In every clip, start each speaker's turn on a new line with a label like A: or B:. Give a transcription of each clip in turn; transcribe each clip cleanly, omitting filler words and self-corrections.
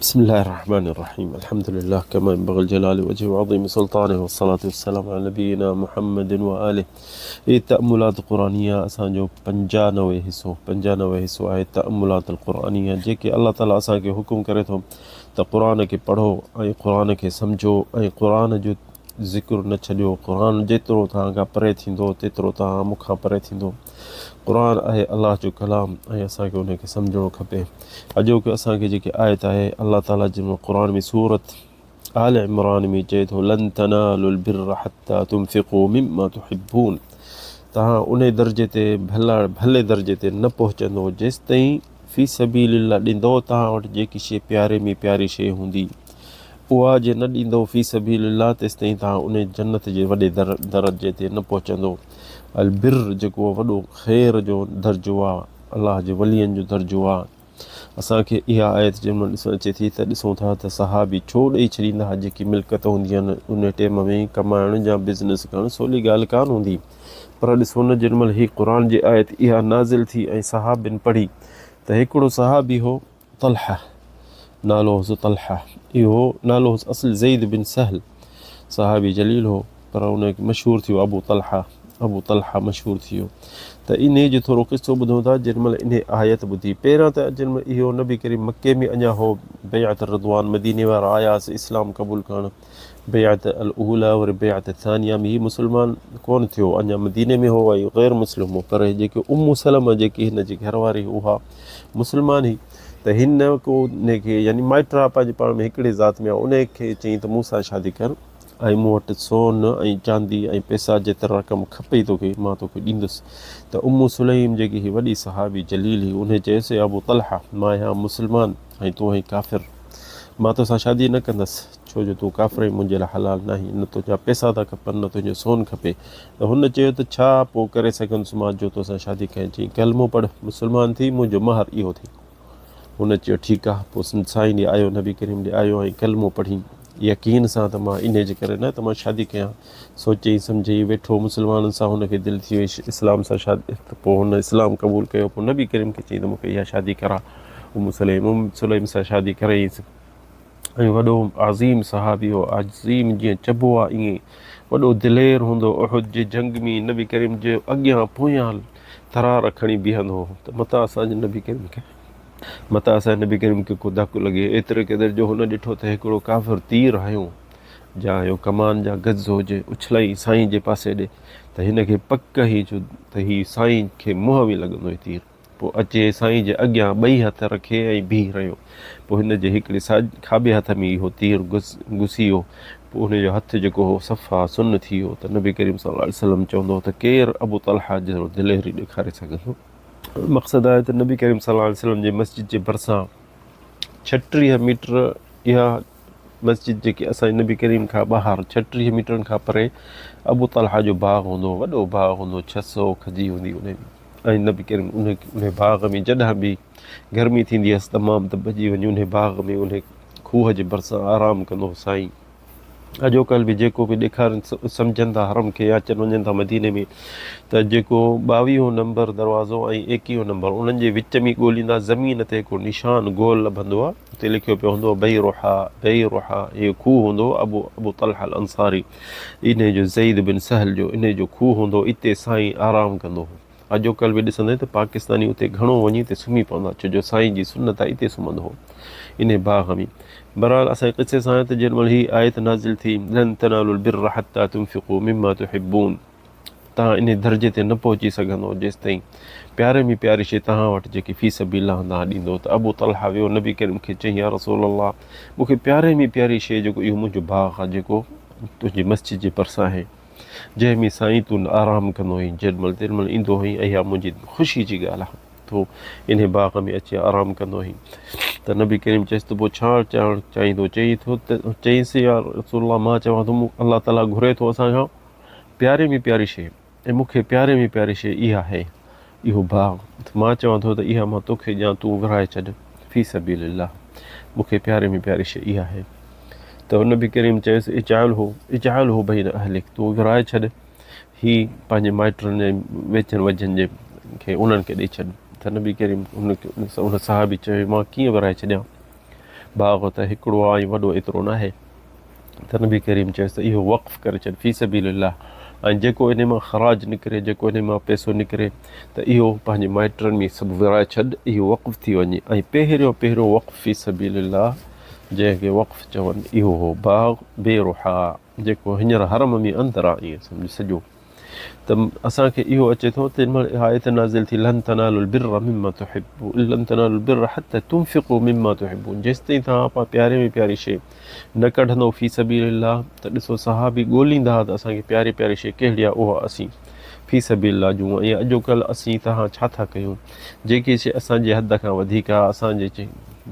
A: بسم الله الرحمن الرحيم الحمد لله كما ينبغي الجلال وجهه وعظيم سلطانه والصلاة والسلام على نبينا محمد وآله. ये तअम्मुलात क़ुरानिया असांजो 95 हिस्सो आहे तअम्मुलात क़ुरानिया जेके अल्लाह ताला असांखे हुकुम करे थो त क़ुरान खे पढ़ो ऐं क़ुरान खे सम्झो ऐं क़ुरान जो ज़िक्र न छॾियो। क़ुरान जेतिरो तव्हां खां परे थींदो तेतिरो तव्हां मूंखां परे थींदो। क़ुरान आहे अल्लाह जो कलाम ऐं असांखे उनखे सम्झणो खपे। अॼोके असांखे जेके आयत आहे अल्लाह ताला जंहिं क़ुरान में सूरत आल इमरान में चए थो लन तनालुल बिर्र हत्ता तुनफ़िक़ू मिम्मा तुहिब्बून। तव्हां उन दर्जे ते भले दर्जे ते न पहुचंदो जेसि ताईं फ़ी सबीलिल्लाह ॾींदो तव्हां वटि जेकी शइ प्यारे में प्यारी शइ हूंदी उहा जे न ॾींदो फ़ी सबीलिल्लाह तेसि ताईं तव्हां उन जन्नत जे वॾे दर्जे ते न पहुचंदो। अल बिर जेको वॾो ख़ैर जो दर्जो आहे अलाह जे वलियनि जो दर्जो आहे। असांखे इहा आयत जंहिंमहिल अचे थी त ॾिसूं था त सहाबी छो ॾेई छॾींदा हुआ जेकी मिल्कत हूंदी आहिनि उन टाइम में कमाइण या बिज़नेस करणु सवली ॻाल्हि कान हूंदी। पर ॾिसो न जंहिंमहिल हीअ क़ुरान जी आयत इहा नाज़िल थी ऐं सहाबिन पढ़ी त हिकिड़ो सहाबी हो तलहा, नालो हुओ तलहा। इहो नालो हुओ असुल ज़ैद बिन सहल, सहाबी जलील हो पर उन मशहूरु थियो अबू तलहा मशहूरु थी वियो। त इन जो थोरो क़िसो ॿुधूं था जेॾीमहिल इन आयत ॿुधी। पहिरियां त जेॾीमहिल इहो नबी करीम मके में अञा हो बैअत रिदवान मदीने वारा आयासीं इस्लाम क़बूल करणु, बैअत अल उला वरी बैअत थानिया में ही मुस्लमान कोन थियो, अञा मदीने में हो ऐं ग़ैर मुस्लिम हो। पर जेके उम्मु सलमा जेकी हिन जी घरवारी उहा मुस्लमान हुई त हिन को उनखे यानी माइट आहे पंहिंजे पाण में हिकिड़े ज़ात में आहे उनखे चई त मूं सां शादी कर ऐं मूं वटि सोन ऐं चांदी ऐं पैसा जेतिरा रक़म खपे तोखे मां तोखे ॾींदुसि। त उम्मु सुलैम जेकी ही वॾी सहाबी जलील हुई उन चयसि अबू तलहा मां आहियां मुस्लमान ऐं तूं आहीं काफ़िर, मां तोसां शादी न कंदसि छो जो तूं काफ़िर मुंहिंजे लाइ हलाल न आहीं, न तुंहिंजा पैसा था खपनि न तुंहिंजो सोन खपे। त हुन चयो त छा पोइ करे सघंदुसि मां जो तोसां शादी कयां। चई कलमो पढ़ मुस्लमान थी मुंहिंजो महर इहो थी। हुन चयो ठीकु आहे। पोइ साईं ॾे आयो नबी करीम ॾे आयो ऐं कलमो पढ़ी यकीन सां त मां इन जे करे न त मां शादी कयां। सोचे सम्झे वेठो मुस्लमाननि सां हुनखे दिलि थी वई इस्लाम सां शादी, त पोइ हुन इस्लाम क़बूल कयो। पोइ नबी करीम खे चई त मूंखे इहा शादी करा। उम्मु सुलैम सां शादी कराईंसि ऐं वॾो अज़ीम सहाबी हो, अज़ीम जीअं चइबो आहे ईअं वॾो दिलेर हूंदो। उहद जे जंग में नबी करीम जे अॻियां पोयां तरार खणी बीहंदो हो त मथां असांजे नबी करीम खे को धकु लॻे एतिरे क़दुरु जो हुन ॾिठो त हिकिड़ो काफ़िर तीर हयो जा कमान जा गज़ हुजे उछलाई साईं जे पासे ॾे त हिनखे पक ई जो त हीउ साईं खे मुंहं में लॻंदो आहे तीर। पोइ अचे साईं जे अॻियां ॿई हथ रखे ऐं बीह रहियो। पोइ हिन जे हिकिड़े खाॿे हथ में इहो तीर घुसी वियो। पोइ हुनजो हथु जेको हो सफ़ा सुन थी वियो। त नबी करीम सल्लल्लाहु अलैहि वसल्लम चवंदो त केरु अबू तलहा जो दिलेरी ॾेखारे सघंदो। मक़सदु आहे त नबी करीम सल्लल्लाहु अलैहि वसल्लम जे मस्जिद जे भरिसां 36 मीटर इहा मस्जिद जेकी असांजे नबी करीम खां ॿाहिरि 36 मीटरनि खां परे अबू तलहा जो बाग़ हूंदो, वॾो बाग़ हूंदो, 600 खजी हूंदी उन में। ऐं नबी करीम उन बाग़ में जॾहिं बि गर्मी थींदी हुअसि तमामु त भॼी वञी उन बाग़ में उन खूह जे भरिसां आराम कंदो साईं। अॼुकल्ह बि जेको बि ॾेखारनि सम्झनि था हरम खे या अचनि वञनि था मदीने में त जेको 22 नंबर दरवाज़ो ऐं 21 नंबर उन्हनि जे विच में ॻोल्हींदा ज़मीन ते हिकिड़ो निशान गोल लभंदो आहे, उते लिखियो पियो हूंदो बई रोहा। इहो खूह हूंदो अबू तलहा अंसारी इन जो ज़ैद बिन सहल जो इन जो खूह हूंदो, इते साईं आराम कंदो हो। अॼुकल्ह बि ॾिसंदे त पाकिस्तानी उते घणो वञी हिते सुम्ही पवंदा छो जो साईं जी सुन्नत आहे इते सुम्हंदो हो इन बाग़ में। बहरहाल असांजे क़िसे सां त जेॾीमहिल हीअ आयत नाज़िल थी लन तनालुल बिर्र हत्ता तुनफ़िक़ू मिम्मा तुहिब्बून, तव्हां इन दर्जे ते न पहुची सघंदो जेसि ताईं प्यारे में प्यारी शइ तव्हां वटि जेकी फ़ी सबीलिल्लाह तव्हां ॾींदो। त अबू तलहा वियो नबी करीम खे चई या रसूल अल्लाह मूंखे प्यारे में प्यारी शइ जेको इहो मुंहिंजो बाग़ आहे जेको तुंहिंजी मस्जिद जे भरिसां आहे जंहिंमें साईं तूं आराम कंदो हुई तेॾीमहिल ईंदो हुई ऐं इहा मुंहिंजी ख़ुशी जी ॻाल्हि आहे तो इन बाग़ में अची आराम कंदो हुई। त नबी करीम चयसि त पोइ छा चवणु चाहींदो। चई थो त चईंसि या रसूल अल्लाह मां चवां थो अल्लाह ताला घुरे थो असांखां प्यारे में प्यारी शइ ऐं मूंखे प्यारे में प्यारी शइ इहा आहे इहो बाग़। मां चवां थो त इहा मां तोखे ॾियां तूं विराए छॾ फ़ी सबीलिल्लाह, मूंखे प्यारे में प्यारी शइ इहा आहे। त हुन नबी करीम चयसि इजाल हो भई अहलिक, तूं विराए छॾ ही पंहिंजे माइटनि जे वेचनि वजनि जे खे उन्हनि खे ॾेई छॾ। त नबी करीम उन साहबी चयो मां कीअं विराए छॾियां। बाग़ त हिकिड़ो आहे ऐं वॾो एतिरो न आहे त नबी करीम चयसि त इहो वक़्फ़ करे छॾ फ़ी सबीलिल्लाह ऐं जेको इन मां ख़राज निकिरे जेको इन मां पैसो निकिरे त इहो पंहिंजे माइटनि में सभु विराए छॾ इहो वक़्फ़ थी वञे ऐं पहिरियों वक़्फ़ फ़ी सबीलिल्लाह जंहिंखे वक़्फ़ चवनि इहो हो बाग़ बेरुहा जेको हींअर हरम में अंदरि आहे ईअं सम्झ सॼो त असांखे इहो अचे थो तेॾी महिल आयत नाज़िल थी लन तनालुल बिर्र मिम्मा तुहिब्बून लन तनालुल बिर्र हत्ता तुनफ़िक़ू मिम्मा तुहिब्बून जेसिताईं तव्हां प्यारे में प्यारी शइ न कढंदो फ़ी सबीलिल्लाह त ॾिसो सहाबी ॻोल्हींदा त असांखे प्यारी प्यारी शइ कहिड़ी आहे उहा असीं फ़ी सबीलिल्लाह जूं ऐं अॼुकल्ह असीं तव्हां छा था कयूं जेकी शइ असांजे हद खां वधीक आहे असांजे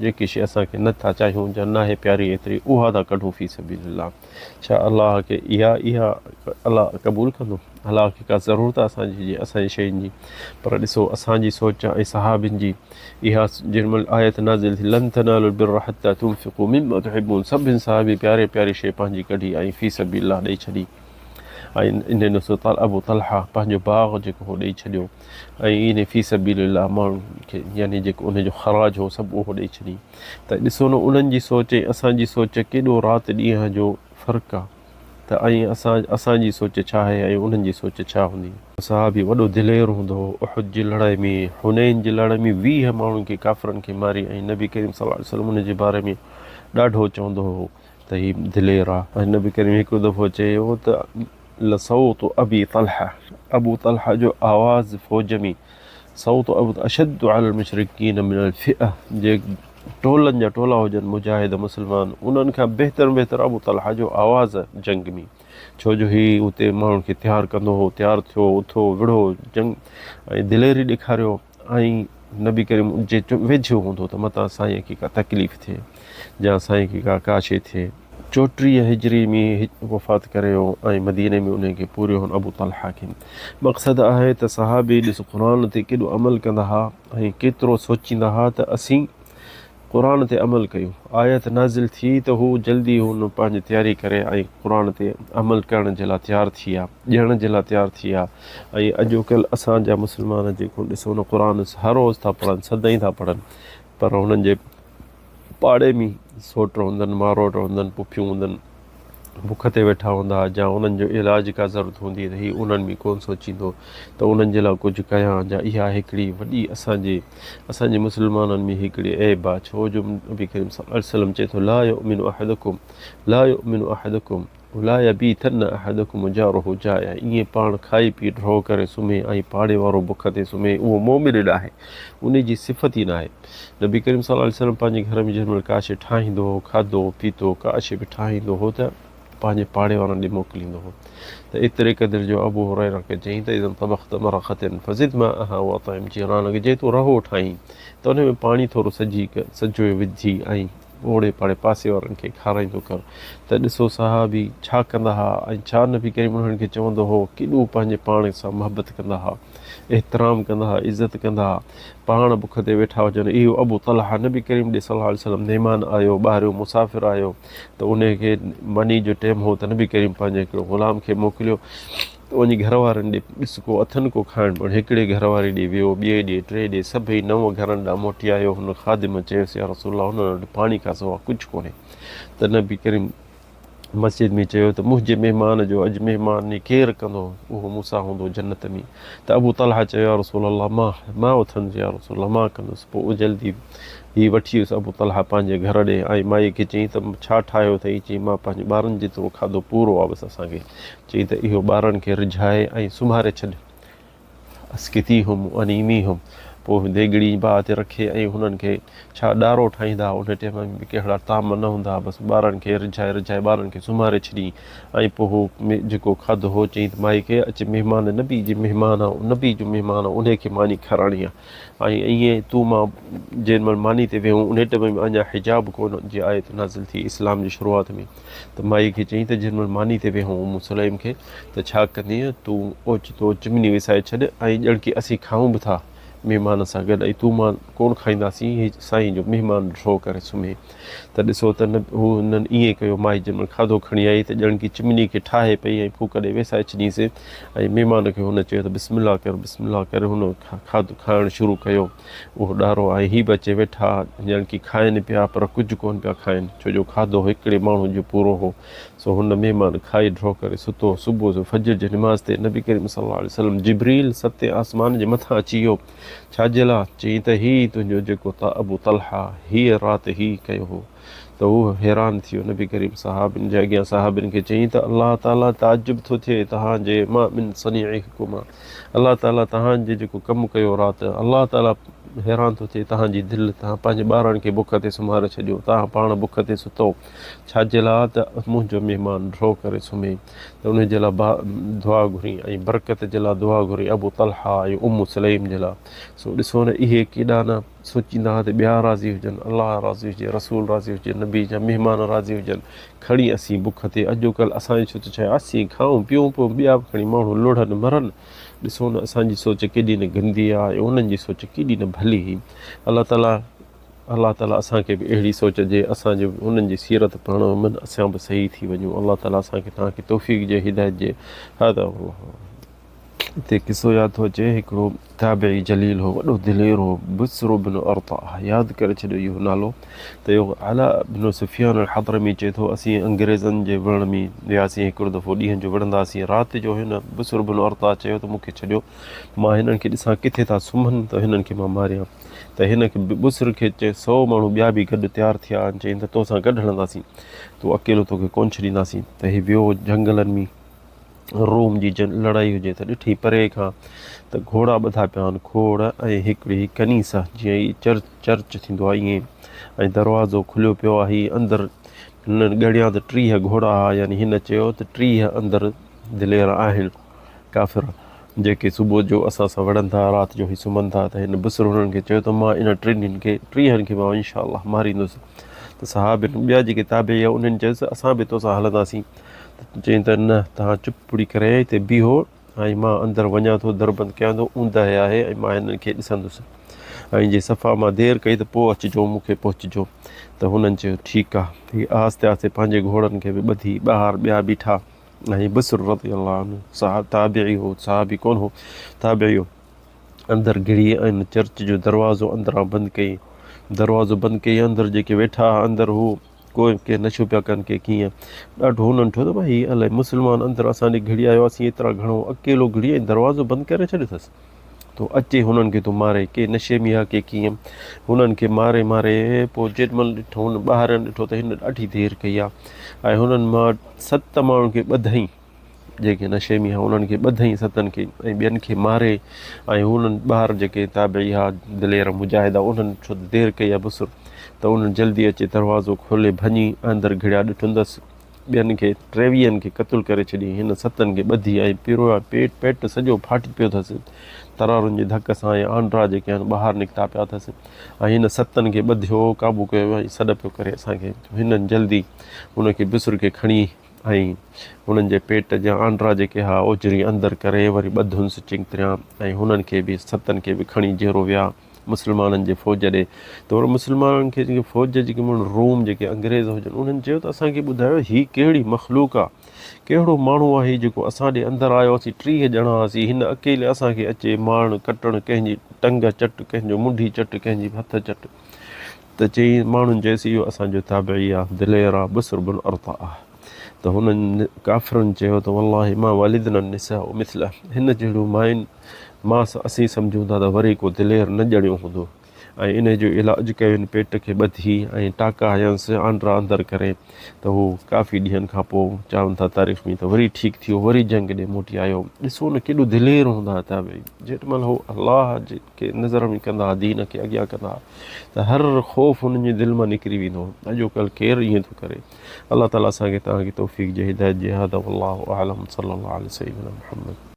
A: जेकी शइ असांखे नथा चाहियूं या न आहे प्यारी एतिरी उहा था कढूं फ़ी सबीलिल्लाह छा अलाह खे इहा अलाह क़बूल कंदो अलाह खे का ज़रूरत आहे असांजी असांजी शयुनि जी पर ॾिसो असांजी सोच ऐं सहाबिन जी इहा जेॾीमहिल आयत नाज़िल थी लन तनालुल बिर्र हत्ता तुनफ़िक़ू मिम्मा तुहिब्बून सभिनि सहाबी प्यारे प्यारी शइ पंहिंजी कढी ऐं फ़ी सबीलिल्लाह ॾेई छॾी ऐं इन ॾिसो अबू तलहा पंहिंजो बाग़ जेको हो ॾेई छॾियो ऐं इन फ़ी सबीलिल्लाह माण्हुनि खे यानी जेको उनजो ख़राज हो सभु उहो ॾेई छॾी त ॾिसो न उन्हनि जी सोच ऐं असांजी सोच केॾो राति ॾींहं जो फ़र्क़ु आहे त ऐं असांजी सोच छा आहे ऐं उन्हनि जी सोच छा हूंदी सहाबी वॾो दिलेर हूंदो हो उहुद जी लड़ाई में हुनैन जी लड़ाई में 20 माण्हुनि खे काफ़िरनि खे मारी ऐं नबी करीम सल्लल्लाहु अलैहि वसल्लम उन जे बारे में ॾाढो चवंदो हो त हीउ दिलेर आहे ऐं नबी करीम हिकु दफ़ो चयो त लसौत अबू तलहा जो आवाज़ फ़ौज में सौत अशद अलल मुशरिकीन मिनल फ़िअह जे टोलनि जा टोला हुजनि मुजाहिद मुस्लमान उन्हनि खां बहितरु अबू तलहा जो आवाज़ जंग में छो जो हीउ उते माण्हुनि खे तयारु कंदो हो तयारु थियो उथो विढ़ो जंग ऐं दिलेरी ॾेखारियो ऐं नबी करीम जे वेझो हूंदो त मतां साईं खे का तकलीफ़ थिए या साईं खे का शइ थिए 34 हिजरी में वफ़ात करे ऐं मदीने में उनखे पूरियो हुन अबू तलहा खे मक़सदु आहे त सहाबी ॾिसो क़ुर ते केॾो अमल कंदा हुआ ऐं केतिरो सोचींदा हुआ त असीं क़ुर ते अमल कयूं आयत नाज़िल थी त हू जल्दी हुन पंहिंजी तयारी करे ऐं क़ुर ते अमल करण जे लाइ तयारु थी विया ॾियण जे लाइ तयारु थी विया ऐं अॼुकल्ह असांजा मुस्लमान जेको ॾिसो न क़ुर हर रोज़ु था पढ़नि सदाईं था पढ़नि पर हुननि जे पाड़े में सोट हूंदनि मारोट हूंदनि पुफियूं हूंदनि बुख ते वेठा हूंदा या उन्हनि जो इलाज का ज़रूरत हूंदी त हीउ उन्हनि में कोन सोचींदो त उन्हनि जे लाइ कुझु कयां या इहा हिकिड़ी वॾी असांजे मुस्लमाननि में हिकिड़ी ऐब आहे छो जो नबी करीम सल्लल्लाहु अलैहि वसल्लम चए थो ला युमिनु अहदुकुम ला यबीतन्न अहदुकुम जारुहु जाया ईअं पाण खाई पी ड्रो करे सुम्हे ऐं पाड़े वारो बुख ते सुम्हे उहो मोमिन आहे उन जी सिफ़त ई न आहे नबी करीम सल्लल्लाहु अलैहि वसल्लम पंहिंजे घर में जेॾीमहिल का शइ ठाहींदो हो खाधो पीतो का शइ बि ठाहींदो हो त पंहिंजे पाड़े वारनि ॾे मोकिलींदो हो त एतिरे क़दुरु जो अबू हुरैरा खे चईं त इदम तबख़्त मरख़तिन फ़ज़िद मां अहा वतइम जीरान खे जे तूं रहो ठाहीं त उन में पाणी थोरो सॼो विझी ऐं ओड़े पाड़े पासे वारनि खे खाराईंदो कर त ॾिसो सहाबी छा कंदा हुआ ऐं छा नबी करीम उन्हनि खे चवंदो हो केॾो पंहिंजे पाण सां मुहबत कंदा हुआ एतिराम कंदा हुआ इज़त कंदा हुआ पाण बुख ते वेठा हुजनि इहो अबू तलहा नबी करीम ॾे सल्लल्लाहु अलैहि वसल्लम महिमान आयो ॿाहिरियों मुसाफ़िर आयो त उनखे मनी जो टाइम हो त नबी करीम पंहिंजे हिकिड़ो ग़ुलाम खे मोकिलियो त वञी घर वारनि ॾे ॾिस को अथनि को खाइण पियो हिकिड़े घर वारे ॾे वियो ॿिए ॾे टे ॾे सभई 9 घरनि ॾांहुं मोटी आयो हुन खादिम चयोसि या रसूल हुन वटि पाणी खां सवाइ कुझु कोन्हे त नबी करीम मस्जिद में चयो त मुंहिंजे महिमान जो अॼु महिमान केरु कंदो उहो मूंसां हूंदो जन्नत में त अबू तलहा चयो या रसूल अलाह मां उथंदुसि या रसूल अलाह मां कंदुसि पोइ उहो जल्दी हीअ वठी वियुसि अबू तलहा पंहिंजे घर ॾे ऐं माई खे चयईं त छा ठाहियो अथई चई मां पंहिंजे ॿारनि जेतिरो खाधो पूरो आहे बसि असांखे चई त इहो ॿारनि खे रिझाए ऐं सुम्हारे छॾ अस्किती हुम अनीमी हुम पोइ देगिड़ी बाहि ते रखे ऐं हुननि खे छा ॾारो ठाहींदा उन टाइम में बि कहिड़ा ताम न हूंदा बसि ॿारनि खे रिझाए ॿारनि खे सुम्हारे छॾी ऐं पोइ हू जेको खाधो हो चई त माई खे अचे महिमान नबी जो महिमान आहे नबी जो महिमान आहे उनखे मानी खाराइणी आहे ऐं ईअं तूं मां जेॾीमहिल मानी ते वेहूं उन टाइम में अञा हिजाब कोन जी आयत नाज़िल थी इस्लाम जी शुरूआति में त माई खे चई त जेॾीमहिल मानी ते वेहूं मुसलम खे त छा कंदीअ तूं ओचितो चिमनी विसाए छॾ ऐं ॼण की असीं खाऊं बि था महिमान सां गॾु ऐं तूं मां कोन खाईंदासीं, हीअ साईं जो महिमान ड्रो करे सुम्हे। त ॾिसो त न हू हुननि ईअं कयो, माई जंहिंमहिल खाधो खणी आई त ॼण की चिमनी खे ठाहे पई ऐं फूक ॾे वेसाए छॾींसीं ऐं महिमान खे हुन चयो त बिस्मिल्ला कर बिस्मिल्ला करे हुन खाधो खाइणु शुरू कयो। उहो ॾारो ऐं हीअ बि अचे वेठा ॼण की खाइनि पिया पर कुझु कोन पिया खाइनि, छो जो खाधो हिकिड़े माण्हू जो पूरो हो। सो हुन महिमान खाई ड्रो करे सुतो। सुबुह जो फजर जी निमाज़ ते नबी करीम सल्लल्लाहु अलैहि वसल्लम जिब्रील सते आसमान जे मथां अची वियो। छाजे लाइ? चई त हीअ तुंहिंजो जेको अबू तलहा हीअ राति हीअ कयो हो। त उहो हैरान थी वियो। नबी करीम साहबिन जे अॻियां साहबिन खे चई त अलाह ताला ताजुब थो थिए तव्हांजे मां मिन सनीइकुमा, अलाह ताला तव्हांजे जेको कमु कयो राति, अलाह ताला हैरान थो थिए तव्हांजी दिलि। तव्हां पंहिंजे ॿारनि खे बुख ते सुम्हारे छॾियो, तव्हां पाण बुख ते सुतो। छाजे लाइ? त मुंहिंजो महिमान ड्रो करे सुम्हे। त उनजे लाइ दुआ घुरी ऐं बरकत जे लाइ दुआ घुरी अबू तलहा ऐं उम्मु सलैम जे लाइ। सो ॾिसो न, इहे केॾा न सोचींदा हुआ त ॿिया राज़ी हुजनि, अलाह राज़ी हुजे, रसूल राज़ी हुजे, नबी जा महिमान राज़ी हुजनि, खणी असीं बुख ते। अॼुकल्ह असांजी सोच छा आहे, असीं खाऊं पीऊं पोइ ॿिया बि खणी माण्हू लुढ़नि मरनि। ॾिसो न असांजी सोच केॾी न गंदी आहे ऐं उन्हनि जी सोच केॾी न भली हुई। अलाह ताला असांखे बि अहिड़ी सोच ॾिए, असांजो उन्हनि जी सीरत पढ़ण मन असां बि सही थी वञूं। अलाह ताला असांखे तव्हांखे तौफ़ीक़ ॾिए, हिदायत ॾिए। हिते किसो यादि थो अचे, हिकिड़ो ताबई जलील हो, वॾो दिलेर हो, बुस्र बिन अर्ता, यादि करे छॾियो इहो नालो। त इहो अला बिन सुफियान अल-हदरमी चए थो, असीं अंग्रेज़नि जे वण में वियासीं हिकिड़ो दफ़ो, ॾींहं जो विढ़ंदासीं, राति जो हिन बुस्र बिन अर्ता चयो त मूंखे छॾियो, मां हिननि खे ॾिसां किथे था सुम्हनि त हिननि खे मां मारियां। त हिन खे बुस्र खे चए 100 माण्हू ॿिया बि गॾु तयारु थिया आहिनि, चई त तोसां गॾु हलंदासीं, तूं अकेलो तोखे कोन छॾींदासीं। त हीउ वियो जंगलनि में, रोम जी लड़ाई हुजे त ॾिठी परे खां त घोड़ा ॿधा पिया आहिनि, खोड़ ऐं हिकिड़ी कनीसा जीअं ई चर्च थींदो आहे ईअं, ऐं दरवाज़ो खुलियो पियो आहे। हीअ अंदरि हिन ॻणिया त 30 घोड़ा हुआ, यानी हिन चयो त 30 अंदरि दिलेर आहिनि काफ़िर, जेके सुबुह जो असां सां विढ़नि था, राति जो ई सुम्हनि था। त हिन बुस्र हुननि खे चयो त मां इन 30 खे मां इंशा अलाह मारींदुसि। त साहबिन ॿिया जेके ताबे आहे उन्हनि चयोसि असां बि तोसां हलंदासीं। चई त न, तव्हां चुप करे हिते बीहो ऐं मां अंदरि वञा थो, दरबंदि कयां थो, ऊंदहि आहे ऐं मां हिननि खे ॾिसंदुसि, ऐं जे सफ़ा मां देरि कई त पोइ अचिजो मूंखे पहुचिजो। त हुननि चयो ठीकु आहे। हीअ आहिस्ते आहिस्ते पंहिंजे घोड़नि खे बि ॿधी ॿाहिरि ॿिया बीठा, ऐं बुस्र रज़ियल्लाहु अन्हु ताबिई हो, साहबी कोन हो, ताबिई हो, अंदरि घिड़ी ऐं चर्च जो दरवाज़ो अंदरां बंदि कई, दरवाज़ो बंदि कई, अंदरि जेके वेठा अंदरि हू कोई के नशो पिया कनि, के कीअं। ॾाढो हुननि ठहियो त भई अलाए मुस्लमान अंदरि असां ॾे घिड़ी आयो असीं एतिरा घणो अकेलो घिड़ी ऐं दरवाज़ो बंदि करे छॾियो अथसि, तो अचे हुननि खे तो मारे, के नशे में आहे के कीअं, हुननि खे मारे पोइ जेॾीमहिल ॾिठो हुन ॿाहिरि ॾिठो त हिन ॾाढी देरि कई आहे, ऐं हुननि मां 7 माण्हुनि खे ॿधईं, जेके नशे में आहे उन्हनि खे ॿधईं 7 खे, ऐं ॿियनि खे मारे। ऐं हुननि ॿाहिरि जेके ताबई आहे दिलेर मुजाहिद आहे, उन्हनि छो देरि कई आहे बुस्र, त उन्हनि जल्दी अची दरवाज़ो खोले भञी अंदरि घिड़िया ॾिठुंदसि, ॿियनि खे 23 खे क़तलु करे छॾी, हिन 7 खे ॿधी, ऐं पिरो पेट सॼो फाटी पियो अथसि तरारुनि जे धक सां, ऐं आंड्रा जेके आहिनि ॿाहिरि निकिता पिया अथसि, ऐं हिन 7 खे ॿधियो, क़ाबू कयो ऐं सॾ पियो करे असांखे। हिननि जल्दी हुनखे बुस्र खे खणी ऐं हुननि जे पेट जा आंड्रा जेके हा ओजरी अंदरि करे वरी ॿधुंसि चङी तरह, ऐं हुननि खे बि 7 खे बि खणी जहिड़ो विया मुस्लमाननि जे फ़ौज ॾे। त वरी मुस्लमाननि खे जेके फ़ौज जेके माण्हू रोम जेके अंग्रेज़ हुजनि, उन्हनि चयो त असांखे ॿुधायो हीअ कहिड़ी मख़लूक आहे, कहिड़ो माण्हू आहे जेको असां ॾे अंदरि आयो, असीं 30 ॼणा हुआसीं, हिन अकेले असांखे अचे मारण कटण, कंहिंजी टंग चट, कंहिंजो मुंडी चट, कंहिंजी हथ चट। त चई माण्हुनि चयसि इहो असांजो ताबई आहे, दिलेर आहे, बुस्र बिन अर्ता आहे। त हुननि काफ़िरनि चयो त वल्लाहि मां वालिदना निसाउ मिथला, हिन जहिड़ो मायुनि मां असीं सम्झूं था त वरी को दिलेर न ॼणियो हूंदो, ऐं इन जो इलाजु कयो, हिन पेट खे ॿधी ऐं टाका हयंसि आंड्रा अंदरि करे, त हू काफ़ी ॾींहंनि खां पोइ चवनि था तारीख़ में त वरी ठीकु थियो, वरी जंग ॾे मोटी आयो। ॾिसो न केॾो दिलेर हूंदा हुआ ताबई, जेॾीमहिल हू अलाह जे नज़र में कंदा हुआ, दीन खे अॻियां कंदा हुआ, त हर ख़ौफ़ हुननि जे दिलि मां निकिरी वेंदो। अॼुकल्ह केरु ईअं थो करे। अलाह ताला असांखे तव्हांखे तौफ़ीक़ ॾिए, हिदायत ॾिए। हादा वल्लाहु अअलम, सल्लल्लाहु अलैहि वसल्लम मुहम्मद।